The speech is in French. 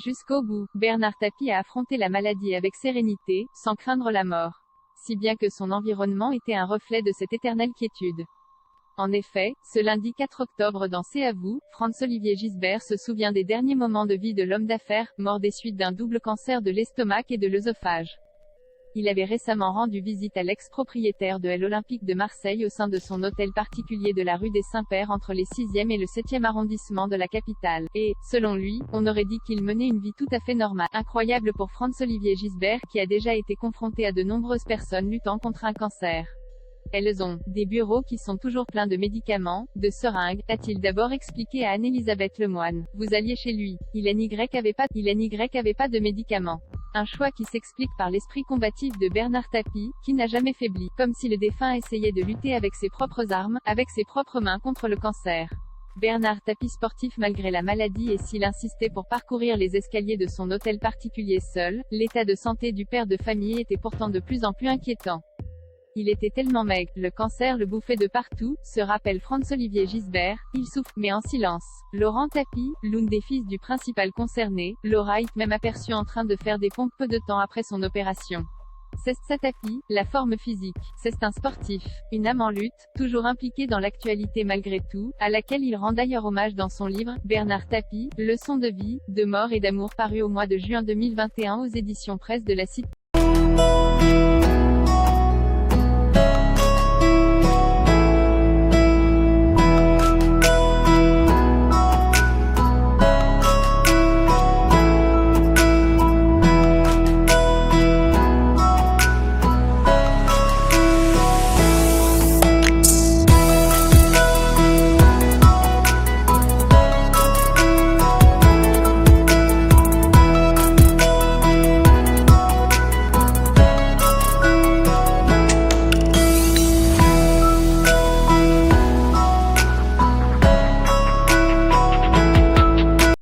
Jusqu'au bout, Bernard Tapie a affronté la maladie avec sérénité, sans craindre la mort. Si bien que son environnement était un reflet de cette éternelle quiétude. En effet, ce lundi 4 octobre dans C'est à vous, Franz-Olivier Gisbert se souvient des derniers moments de vie de l'homme d'affaires, mort des suites d'un double cancer de l'estomac et de l'œsophage. Il avait récemment rendu visite à l'ex-propriétaire de l'Olympique de Marseille au sein de son hôtel particulier de la rue des Saints-Pères entre les 6e et le 7e arrondissements de la capitale. Et, selon lui, on aurait dit qu'il menait une vie tout à fait normale. Incroyable pour Franz-Olivier Gisbert qui a déjà été confronté à de nombreuses personnes luttant contre un cancer. Elles ont des bureaux qui sont toujours pleins de médicaments, de seringues, a-t-il d'abord expliqué à Anne-Elisabeth Lemoine. Vous alliez chez lui. Il avait pas de médicaments. Un choix qui s'explique par l'esprit combatif de Bernard Tapie, qui n'a jamais faibli, comme si le défunt essayait de lutter avec ses propres armes, avec ses propres mains contre le cancer. Bernard Tapie sportif malgré la maladie et s'il insistait pour parcourir les escaliers de son hôtel particulier seul, l'état de santé du père de famille était pourtant de plus en plus inquiétant. Il était tellement maigre, le cancer le bouffait de partout, se rappelle Franz-Olivier Gisbert, il souffre, mais en silence. Laurent Tapie, l'une des fils du principal concerné, l'aura même aperçu en train de faire des pompes peu de temps après son opération. C'est ça Tapie, la forme physique. C'est un sportif, une âme en lutte, toujours impliqué dans l'actualité malgré tout, à laquelle il rend d'ailleurs hommage dans son livre, Bernard Tapie, Leçons de vie, de mort et d'amour paru au mois de juin 2021 aux éditions Presse de la Cité.